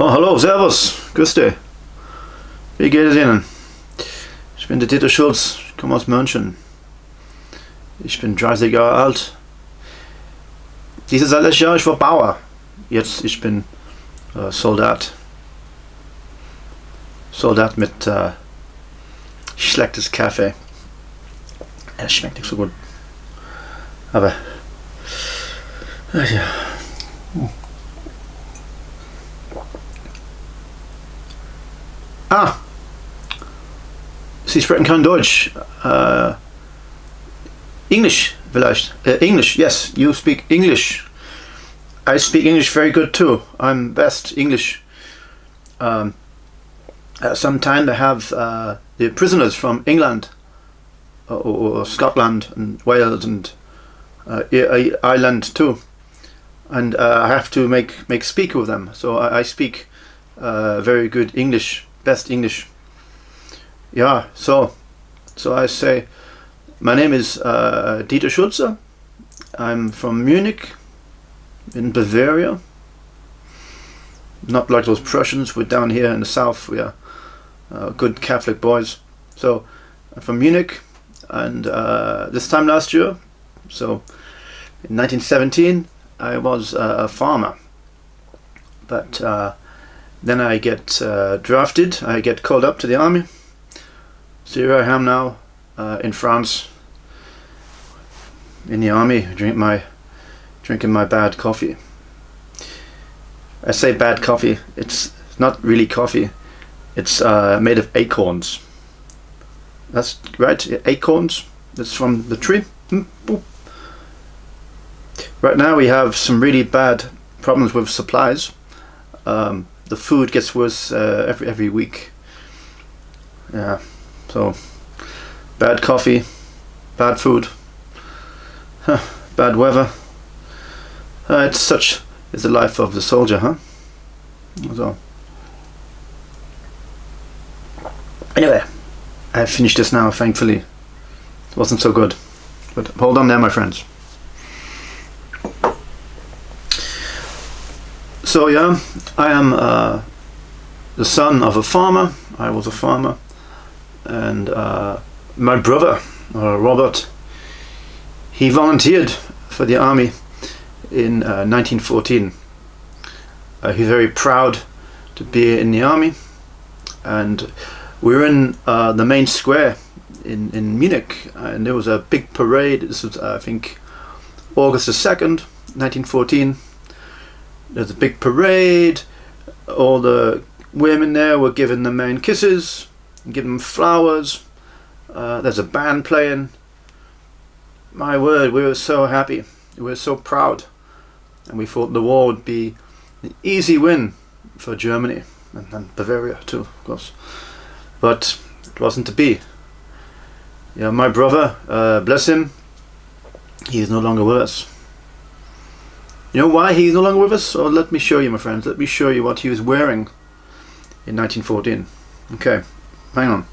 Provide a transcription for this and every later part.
Oh, hallo, servus, grüß dich. Wie geht es Ihnen? Ich bin der Dieter Schultz, ich komme aus München. Ich bin 30 Jahre alt. Dieses Jahr, ich war Bauer. Jetzt, ich bin Soldat. Soldat mit schlechtes Kaffee. Es schmeckt nicht so gut. Aber, ach ja. Ah, Sie sprechen kein Deutsch. English, vielleicht. English, yes, you speak English. I speak English very good too. I'm best English. Sometimes I have the prisoners from England or Scotland and Wales and Ireland too, and I have to make speak with them. So I speak very good English, best English. Yeah, so I say, my name is Dieter Schultze. I'm from Munich, in Bavaria. Not like those Prussians. We're down here in the south. We are good Catholic boys. So I'm from Munich, and this time last year, so in 1917, I was a farmer. But then I get drafted. I get called up to the army. So here I am now in France, in the army, drinking my bad coffee. I say bad coffee. It's not really coffee. It's made of acorns. That's right, acorns. That's from the tree. Right now we have some really bad problems with supplies. The food gets worse every week. Yeah. So, bad coffee, bad food, bad weather. It's such is the life of the soldier, huh? So, anyway, I finished this now. Thankfully, it wasn't so good. But hold on there, my friends. So yeah, I am the son of a farmer. I was a farmer. And my brother, Robert, he volunteered for the army in 1914. He's very proud to be in the army, and we were in the main square in Munich, and there was a big parade. This was, I think, August the 2nd, 1914. There's a big parade. All the women there were giving the men kisses, give them flowers. There's a band playing. My word, we were so happy. We were so proud. And we thought the war would be an easy win for Germany and Bavaria too, of course. But it wasn't to be. Yeah, my brother, bless him, he is no longer with us. You know why he's no longer with us? Oh, let me show you, my friends. Let me show you what he was wearing in 1914. Okay. Hang on.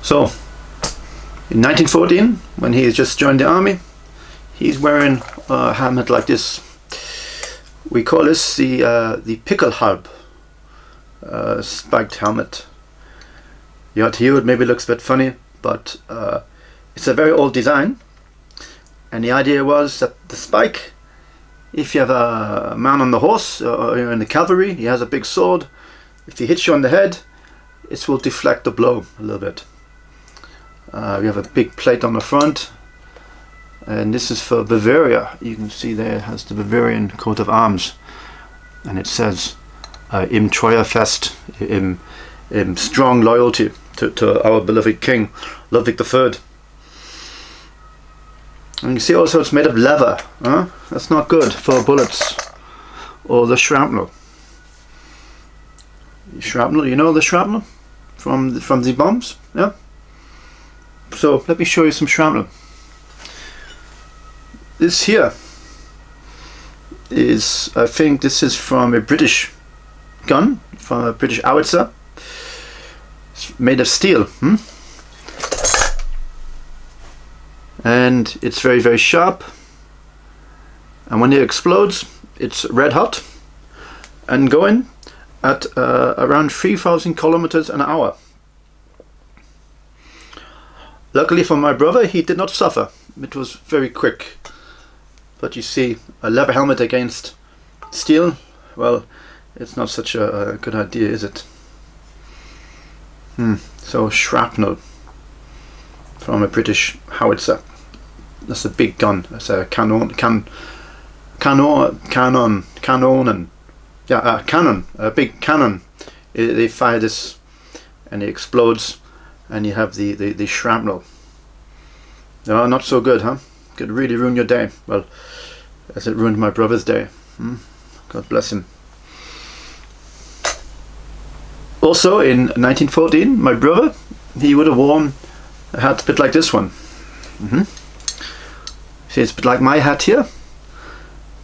So, in 1914, when he has just joined the army, he's wearing a helmet like this. We call this the Pickelhalb spiked helmet. Yeah, to you it maybe looks a bit funny, but it's a very old design. And the idea was that the spike, if you have a man on the horse or you're in the cavalry, he has a big sword. If he hits you on the head, it will deflect the blow a little bit. We have a big plate on the front, and this is for Bavaria. You can see there it has the Bavarian coat of arms, and it says Im Treue Fest, im strong loyalty to our beloved King, Ludwig III. And you see also it's made of leather. Huh? That's not good for bullets or the shrapnel. Shrapnel, you know the shrapnel from the bombs? Yeah. So let me show you some shrapnel. This here is, I think this is from a British gun, from a British howitzer. It's made of steel. and it's very, very sharp, and when it explodes it's red hot and going at around 3,000 kilometers an hour. Luckily for my brother, he did not suffer. It was very quick. But you see, a leather helmet against steel, well, it's not such a good idea, is it? So shrapnel from a British howitzer. That's a big gun. That's a cannon. Yeah, a cannon. A big cannon. They fire this, and it explodes, and you have the shrapnel. No, not so good, huh? Could really ruin your day. Well, as it ruined my brother's day. God bless him. Also, in 1914, my brother, he would have worn a hat a bit like this one. See, it's a bit like my hat here,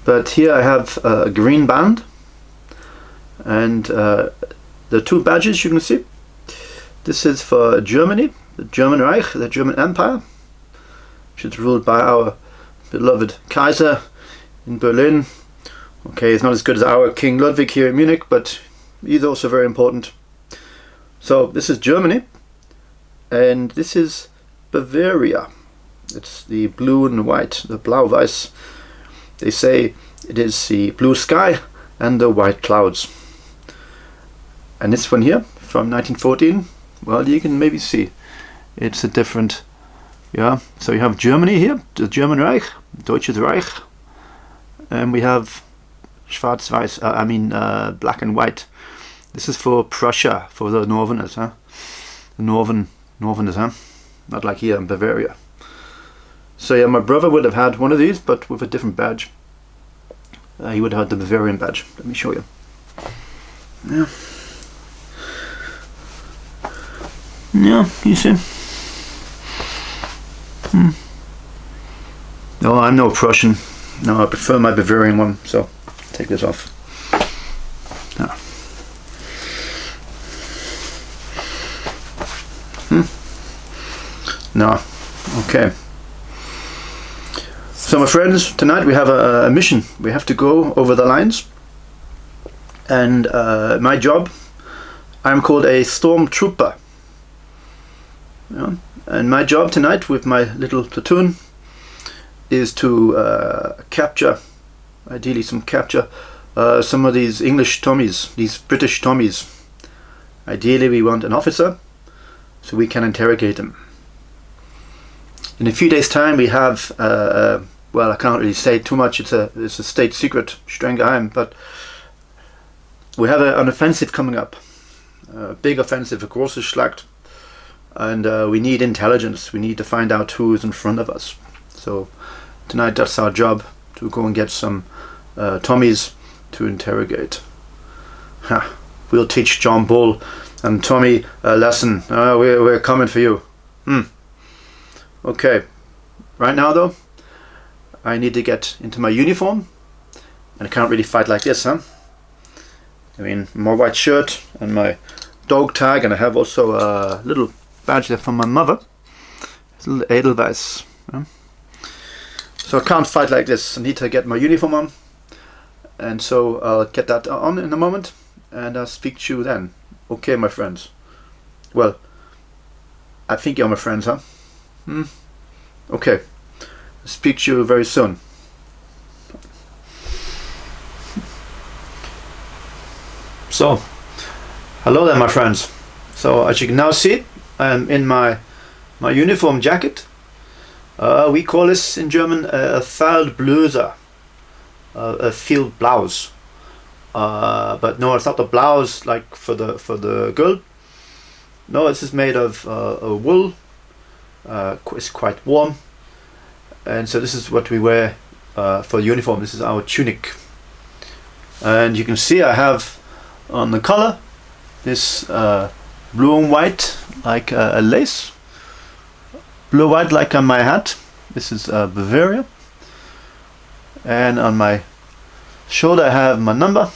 but here I have a green band, and the two badges you can see. This is for Germany, the German Reich, the German Empire, which is ruled by our beloved Kaiser in Berlin. Okay, it's not as good as our King Ludwig here in Munich, but he's also very important. So this is Germany, and this is Bavaria. It's the blue and white, the Blau-Weiß. They say it is the blue sky and the white clouds. And this one here, from 1914, well, you can maybe see it's a different, yeah. So you have Germany here, the German Reich, Deutsches Reich, and we have Schwarz-Weiß, black and white. This is for Prussia, for the Northerners, huh? The Northerners, huh? Not like here in Bavaria. So yeah, my brother would have had one of these, but with a different badge. He would have had the Bavarian badge. Let me show you. Yeah. Yeah, you see. No, I'm no Prussian. No, I prefer my Bavarian one, so take this off. Yeah. No. Okay. So my friends, tonight we have a mission. We have to go over the lines, and my job, I'm called a Stormtooper. Yeah. And my job tonight with my little platoon is to capture, ideally some of these English Tommies, these British Tommies. Ideally we want an officer so we can interrogate them. In a few days time we have, well, I can't really say too much, it's a state secret, streng geheim, but we have an offensive coming up, a big offensive, a große Schlacht, and we need intelligence. We need to find out who is in front of us. So tonight that's our job, to go and get some Tommies to interrogate. We'll teach John Bull and Tommy a lesson. We're coming for you. Okay, right now though, I need to get into my uniform, and I can't really fight like this, huh? I mean, my white shirt and my dog tag, and I have also a little badge there from my mother. It's a little Edelweiss. Yeah? So I can't fight like this. I need to get my uniform on, and so I'll get that on in a moment, and I'll speak to you then. Okay, my friends. Well, I think you're my friends, huh? Okay. I'll speak to you very soon. So, hello there, my friends. So, as you can now see, I'm in my uniform jacket. We call this in German a Feldbluse, a field blouse. But no, it's not the blouse like for the girl. No, this is made of wool. It's quite warm, and so this is what we wear for uniform. This is our tunic, and you can see I have on the collar this blue and white like a lace, blue white like on my hat. This is Bavaria, and on my shoulder I have my number,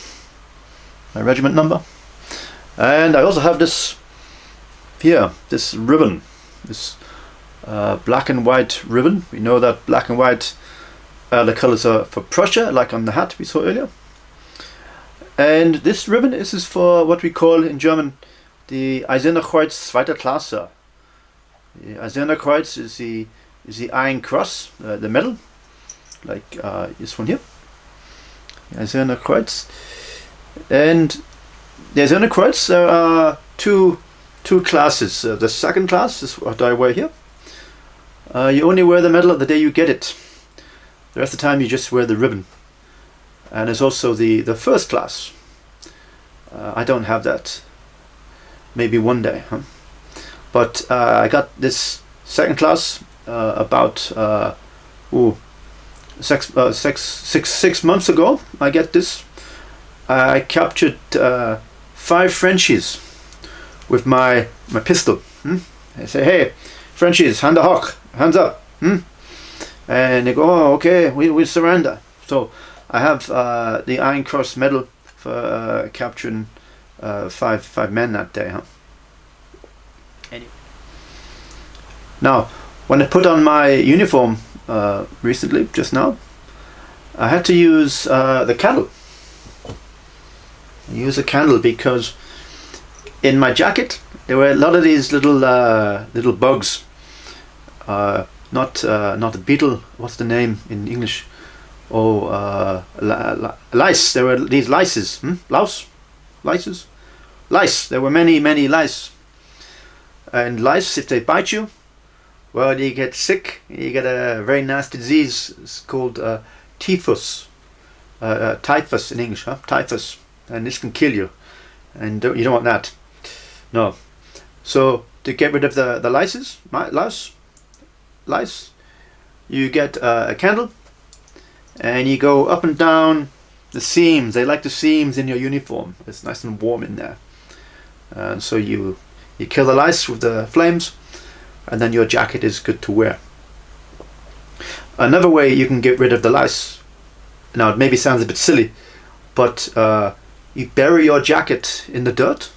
my regiment number, and I also have this here, this ribbon, this black and white ribbon. We know that black and white the colors are for Prussia, like on the hat we saw earlier. And this ribbon is for what we call in German the Eiserner Kreuz zweiter Klasse. The Eiserner Kreuz is the Iron Cross, the medal, like this one here. The Eiserner Kreuz. And the Eiserner Kreuz, there are two classes. The second class is what I wear here. You only wear the medal the day you get it. The rest of the time you just wear the ribbon. And there's also the first class. I don't have that. Maybe one day, huh? But I got this second class about 6 months ago. I get this. I captured 5 Frenchies with my pistol. I say, hey, Frenchies, hand hoch, hands up. And they go, oh, okay, we surrender. So I have the Iron Cross medal for capturing 5 men that day, huh? Anyway. Now, when I put on my uniform recently, just now, I had to use the candle. Use a candle because in my jacket there were a lot of these little bugs. Not a beetle. What's the name in English? Oh, lice. There were these lices. Lices. Lice. There were many lice. And lice, if they bite you, well, you get sick. You get a very nasty disease. It's called typhus. Typhus in English, huh? Typhus. And this can kill you. And you don't want that. No. So to get rid of the lice, you get a candle, and you go up and down the seams. They like the seams in your uniform. It's nice and warm in there. And so you kill the lice with the flames, and then your jacket is good to wear. Another way you can get rid of the lice, now it maybe sounds a bit silly, but you bury your jacket in the dirt.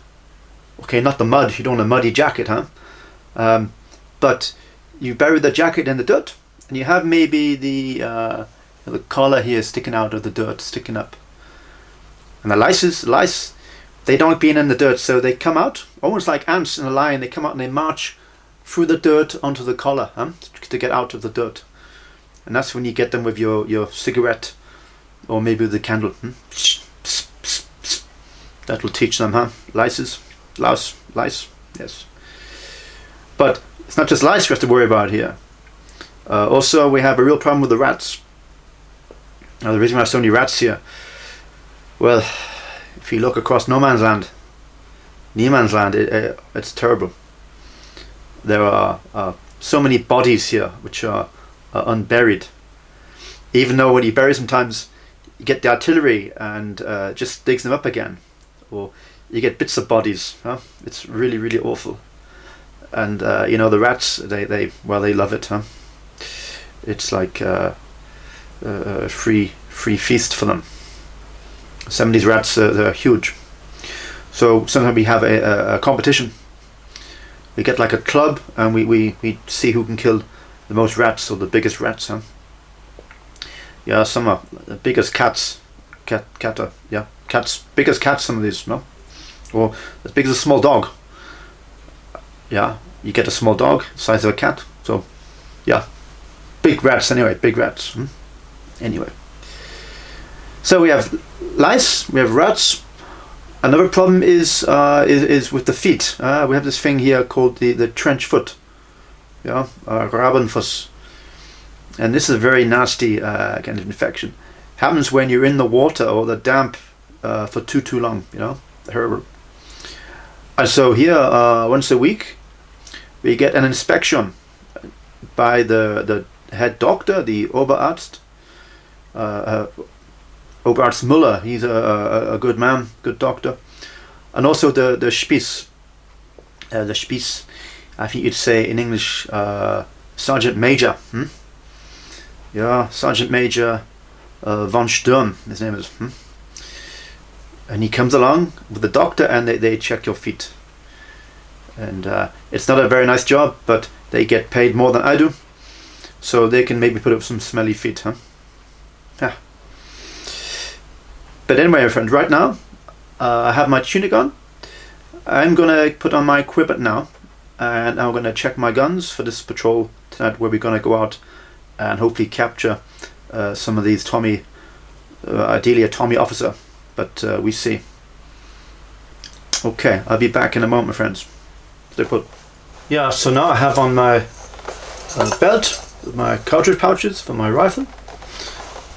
Okay, not the mud. You don't want a muddy jacket, huh? But you bury the jacket in the dirt, and you have maybe the collar here sticking out of the dirt, sticking up. And the lice, they don't like being in the dirt, so they come out almost like ants in a line. They come out and they march through the dirt onto the collar, huh? To get out of the dirt. And that's when you get them with your cigarette, or maybe with the candle. That will teach them, huh? Lice, yes. But it's not just lice we have to worry about here. Also, we have a real problem with the rats. Now, the reason we have so many rats here, well, if you look across no man's land, it's terrible. There are so many bodies here which are unburied. Even though when you bury, sometimes you get the artillery and just digs them up again, or you get bits of bodies. Huh? It's really awful. And you know, the rats, they love it, huh? It's like a free feast for them. Some of these rats, they're huge. So sometimes we have a competition. We get like a club, and we see who can kill the most rats, or the biggest rats, huh? Yeah, some are the biggest cats. Cats, biggest cats, some of these, no? Or as big as a small dog. Yeah, you get a small dog, size of a cat. So, yeah, big rats anyway, big rats. Anyway. So we have lice, we have rats. Another problem is with the feet. We have this thing here called the trench foot. Yeah, Rabenfuss. And this is a very nasty kind of infection. Happens when you're in the water or the damp for too long, you know, horrible. And so here, once a week, we get an inspection by the head doctor, the Oberarzt, Oberarzt Müller. He's a good man, good doctor, and also the Spitz, the Spitz. I think you'd say in English, Sergeant Major. Yeah, Sergeant Major von Sturm, his name is. And he comes along with the doctor, and they check your feet. And it's not a very nice job, but they get paid more than I do, so they can maybe put up some smelly feet, huh? Yeah. But anyway, my friend, right now I have my tunic on. I'm gonna put on my equipment now, and I'm gonna check my guns for this patrol tonight, where we're gonna go out and hopefully capture some of these Tommy, ideally a Tommy officer, but we see. Okay, I'll be back in a moment, my friends. Stay put. Yeah, so now I have on my belt my cartridge pouches for my rifle.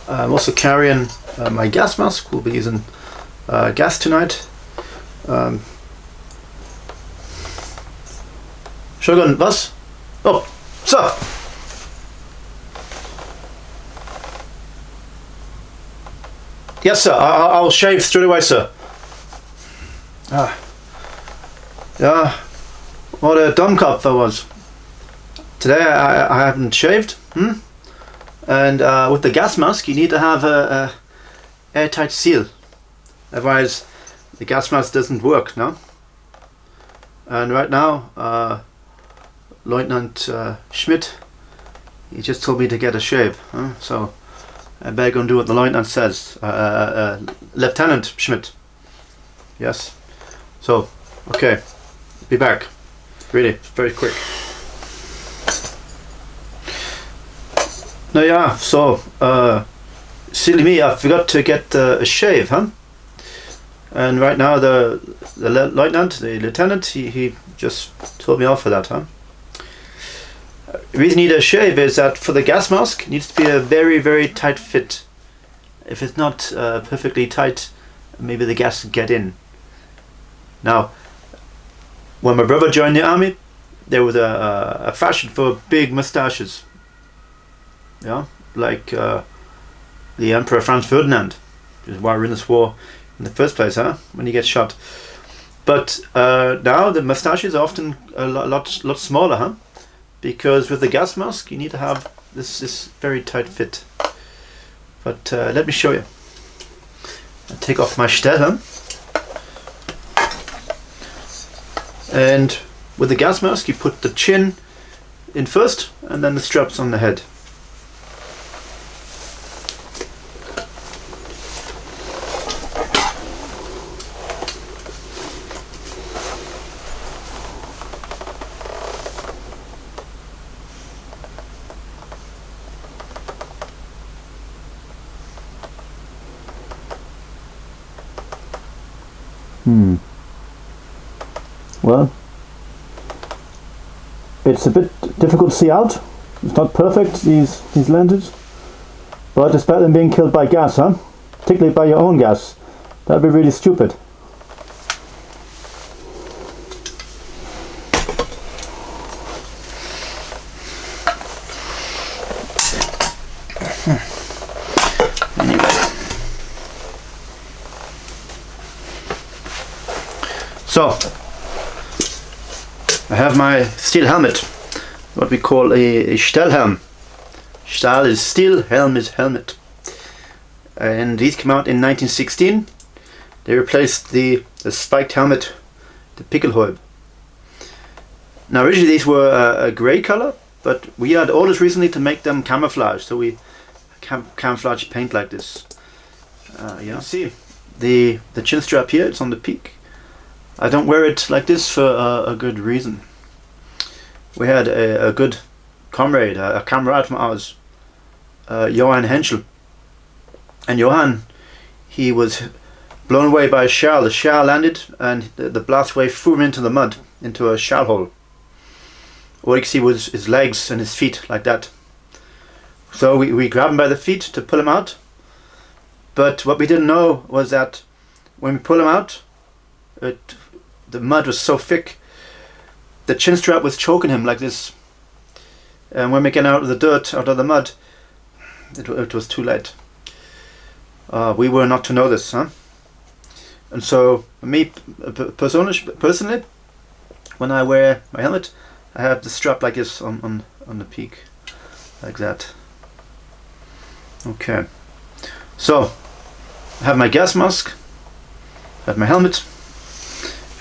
I'm also carrying my gas mask. We'll be using gas tonight. Shogun, was? Oh, so. Yes, sir. I'll shave straight away, sir. Yeah. What a dumb cop I was. Today I haven't shaved. And with the gas mask, you need to have a airtight seal. Otherwise, the gas mask doesn't work, no? And right now, Lieutenant Schmidt, he just told me to get a shave, so I better go and do what the lieutenant says. Lieutenant Schmidt. Yes. So, okay, be back. Really, very quick. Now, yeah. So, silly me, I forgot to get a shave, huh? And right now, the lieutenant, he just told me off for that, huh? The reason you need a shave is that for the gas mask, it needs to be a very, very tight fit. If it's not perfectly tight, maybe the gas can get in. Now, when my brother joined the army, there was a fashion for big mustaches. Yeah, like the Emperor Franz Ferdinand, which is why we're in this war in the first place, huh? When you get shot. But now the mustaches are often a lot smaller, huh? Because with the gas mask, you need to have this very tight fit. But let me show you. I'll take off my Stellhelm. And with the gas mask, you put the chin in first, and then the straps on the head. Well, it's a bit difficult to see out. It's not perfect, these lenses, but it's better than being killed by gas, huh? Particularly by your own gas. That'd be really stupid. So, I have my steel helmet, what we call a Stellhelm. Stahl is steel, helm is helmet. And these came out in 1916. They replaced the spiked helmet, the Pickelhaube. Now originally these were a grey color, but we had orders recently to make them camouflage, so we camouflage paint like this. You see the chin strap here, it's on the peak. I don't wear it like this for a good reason. We had a good comrade, a comrade from ours, Johann Henschel. And Johann, he was blown away by a shell. The shell landed and the blast wave threw him into the mud, into a shell hole. All you could see was his legs and his feet like that. So we grabbed him by the feet to pull him out. But what we didn't know was that when we pull him out, the mud was so thick, the chin strap was choking him like this. And when we get out of the dirt, out of the mud, it was too late. We were not to know this, huh? And so, me personally, when I wear my helmet, I have the strap like this on the peak, like that. Okay. So, I have my gas mask, I have my helmet,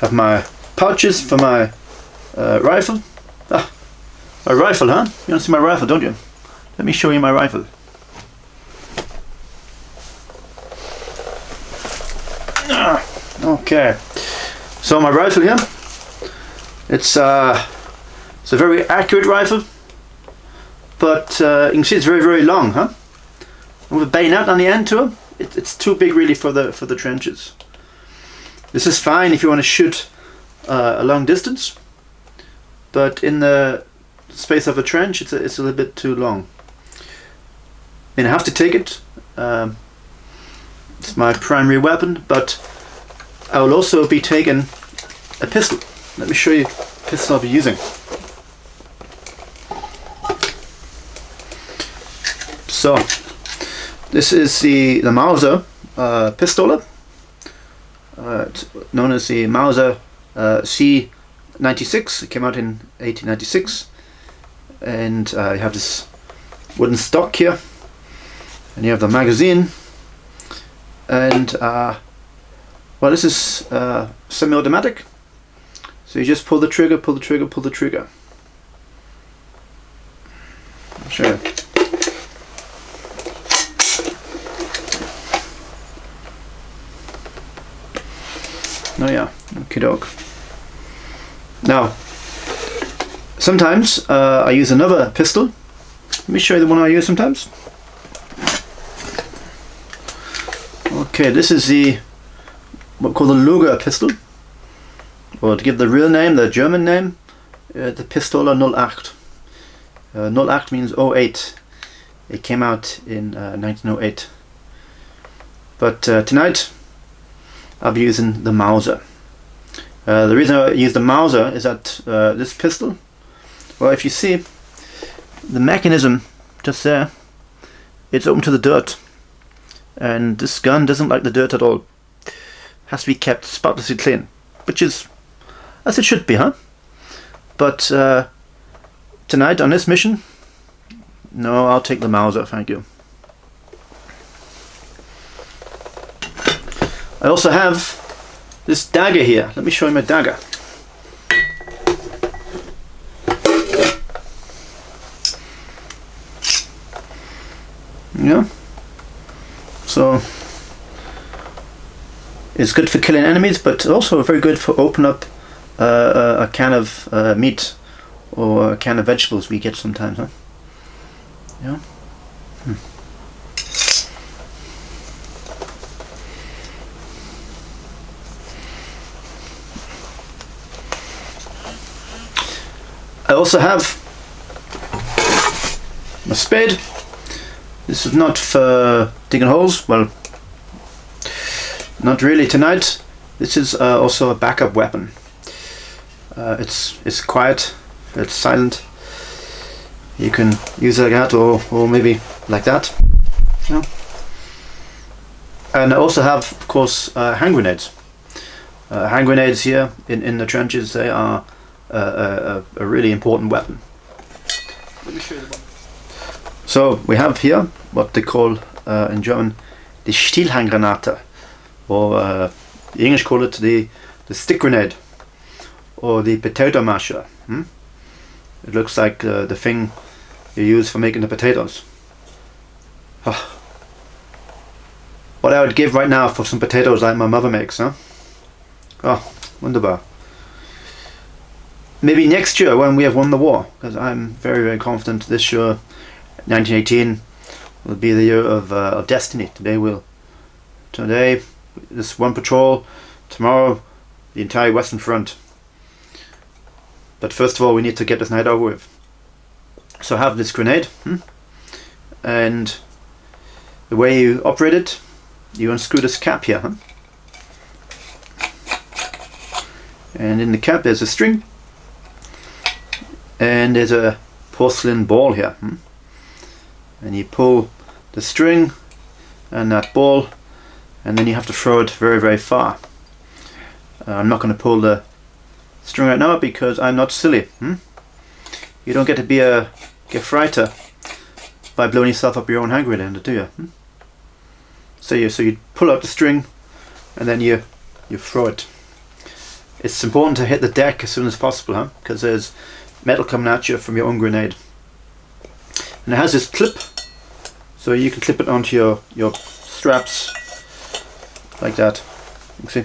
have my pouches for my rifle. A rifle, huh? You want to see my rifle, don't you? Let me show you my rifle. Okay. So my rifle here, it's a very accurate rifle, but you can see it's very, very long, huh? And with a bayonet on the end to it, it's too big really for the trenches. This is fine if you want to shoot a long distance, but in the space of a trench, it's a little bit too long. And I have to take it. It's my primary weapon, but I will also be taking a pistol. Let me show you the pistol I'll be using. So, this is the Mauser Pistola. It's known as the Mauser C96. It came out in 1896, and you have this wooden stock here, and you have the magazine, and well, this is semi-automatic, so you just pull the trigger, pull the trigger, pull the trigger. I'll show you. Oh yeah, okie doke. Now, sometimes I use another pistol. Let me show you the one I use sometimes. Okay, this is what we call the Luger pistol, or to give the real name, the German name, the Pistola 08. 08 means 08. It came out in 1908. But tonight I'll be using the Mauser. The reason I use the Mauser is that this pistol, well, if you see the mechanism just there, it's open to the dirt, and this gun doesn't like the dirt at all. Has to be kept spotlessly clean, which is as it should be, huh? But tonight on this mission, no, I'll take the Mauser, thank you. I also have this dagger here. Let me show you my dagger. Yeah. So it's good for killing enemies, but also very good for open up a can of meat or a can of vegetables we get sometimes, huh? Yeah. I also have my spade. This is not for digging holes, well, not really tonight. This is also a backup weapon. It's quiet, it's silent. You can use it like that, or maybe like that. Yeah. And I also have, of course, hand grenades. Hand grenades here in the trenches, they are a really important weapon. Let me show you the one. So we have here what they call in German the Stielhandgranate, or the English call it the stick grenade, or the potato masher. It looks like the thing you use for making the potatoes. What I would give right now for some potatoes like my mother makes, huh? Oh, wunderbar. Maybe next year when we have won the war, because I'm very, very confident this year, 1918, will be the year of destiny. Today, this one patrol, tomorrow, the entire Western Front. But first of all, we need to get this night over with. So I have this grenade, and the way you operate it, you unscrew this cap here, and in the cap there's a string, and there's a porcelain ball here, and you pull the string and that ball, and then you have to throw it very, very far. I'm not going to pull the string right now because I'm not silly. You don't get to be a Gefreiter by blowing yourself up your own hand grenade, do you? So you pull out the string and then you throw it. It's important to hit the deck as soon as possible, because there's metal coming at you from your own grenade. And it has this clip, so you can clip it onto your straps like that. You can see.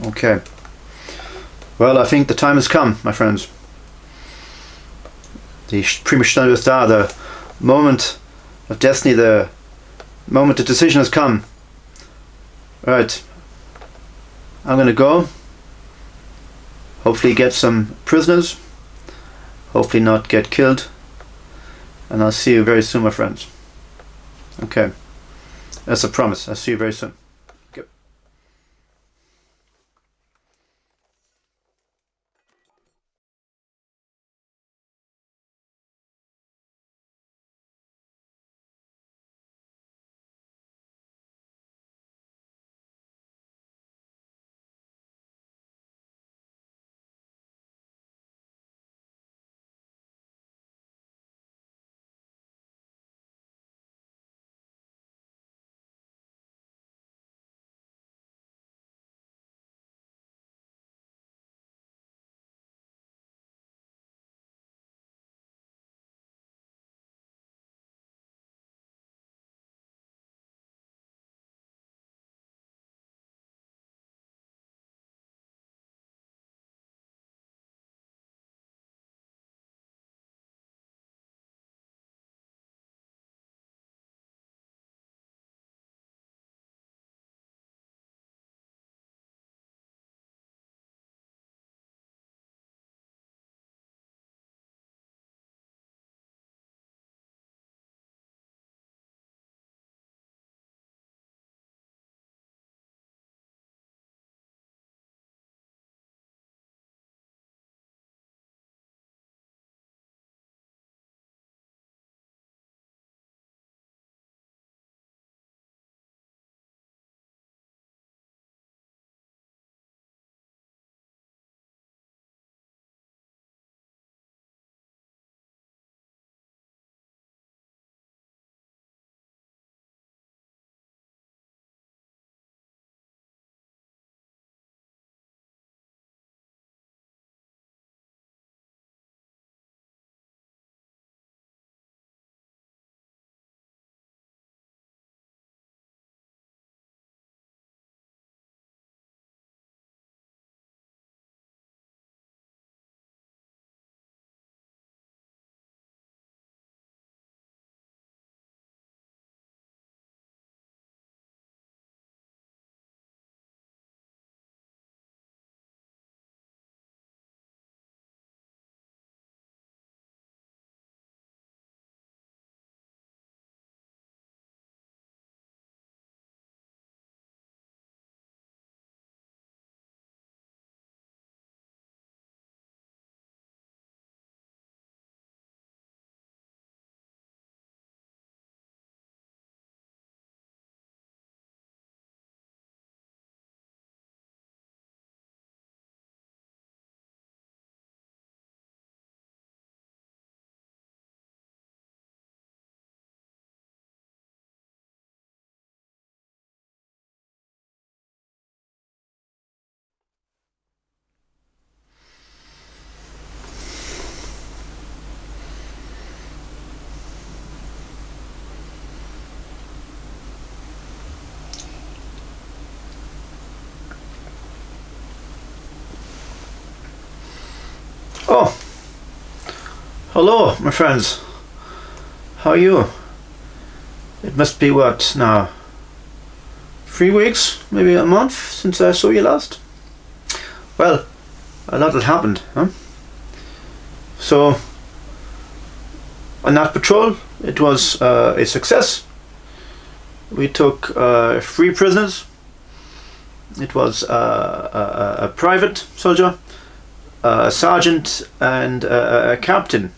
Okay. Well, I think the time has come, my friends. The the moment of destiny, the moment of decision has come. Right. I'm going to go. Hopefully get some prisoners. Hopefully not get killed. And I'll see you very soon, my friends. Okay. That's a promise. I'll see you very soon. Okay. Oh, hello, my friends. How are you? It must be what now? 3 weeks, maybe a month since I saw you last. Well, a lot had happened, huh? So, on that patrol, it was a success. We took 3 prisoners. It was a private soldier, a sergeant, and a captain.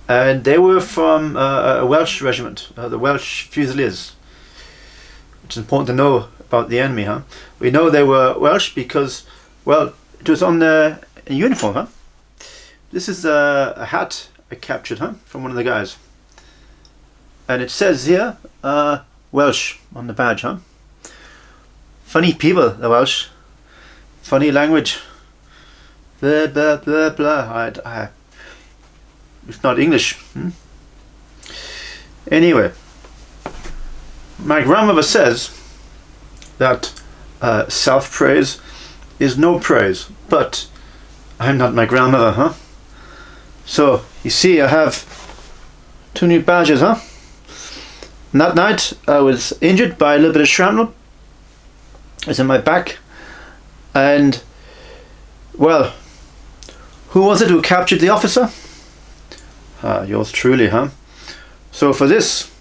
And they were from a Welsh regiment, the Welsh Fusiliers. It's important to know about the enemy, huh? We know they were Welsh because, well, it was on the uniform, huh? This is a hat I captured, huh, from one of the guys. And it says here, Welsh on the badge, huh? Funny people, the Welsh. Funny language. blah blah blah blah. It's not English. Anyway, my grandmother says that self-praise is no praise, but I'm not my grandmother, huh? So, you see, I have 2 new badges, huh? And that night, I was injured by a little bit of shrapnel. It was in my back. And, well, who was it who captured the officer? Yours truly, huh? So for this,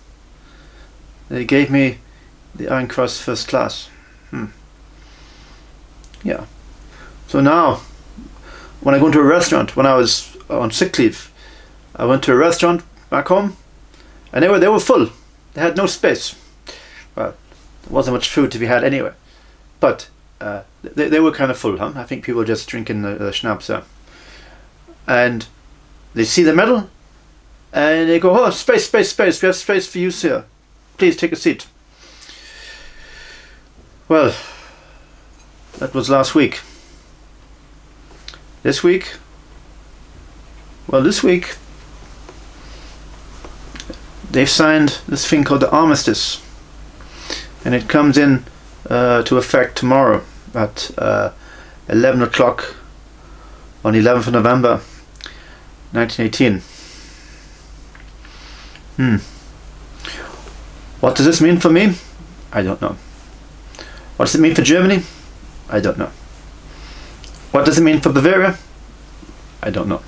they gave me the Iron Cross First Class. Yeah. So now, when I go into a restaurant, when I was on sick leave, I went to a restaurant back home, and they were full. They had no space. Well, there wasn't much food to be had anyway. But they were kind of full, huh? I think people were just drinking the schnapps there. And they see the medal, and they go, oh, space, space, space. We have space for you, sir. Please take a seat. Well, that was last week. This week, they've signed this thing called the armistice, and it comes in to effect tomorrow at 11 o'clock on 11th of November 1918. What does this mean for me? I don't know. What does it mean for Germany? I don't know. What does it mean for Bavaria? I don't know.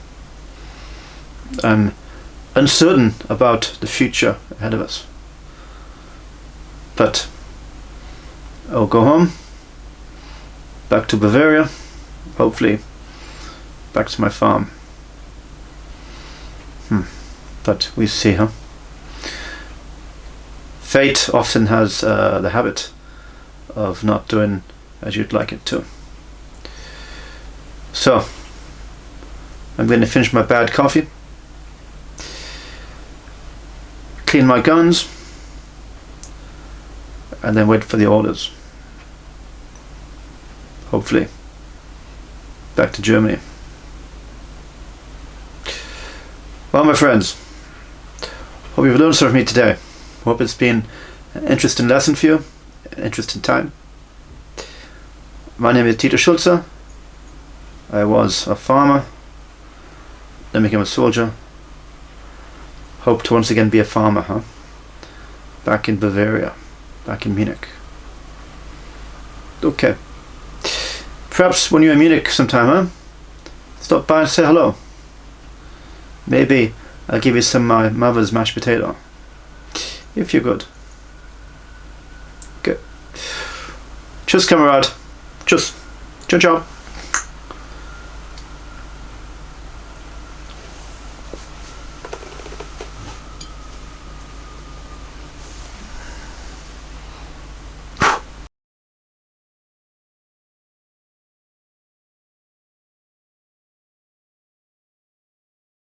I'm uncertain about the future ahead of us. But I'll go home, back to Bavaria, hopefully back to my farm. But we see, huh? Fate often has the habit of not doing as you'd like it to. So, I'm going to finish my bad coffee, clean my guns, and then wait for the orders. Hopefully, back to Germany. Well, my friends, hope you've learned something from me today. Hope it's been an interesting lesson for you, an interesting time. My name is Schultze. I was a farmer, then became a soldier. Hope to once again be a farmer, huh? Back in Bavaria, back in Munich. Okay. Perhaps when you're in Munich sometime, huh? Stop by and say hello. Maybe I'll give you some of my mother's mashed potato. If you're good. Good. Tschüss, Kamerad. Tschüss. Ciao, ciao.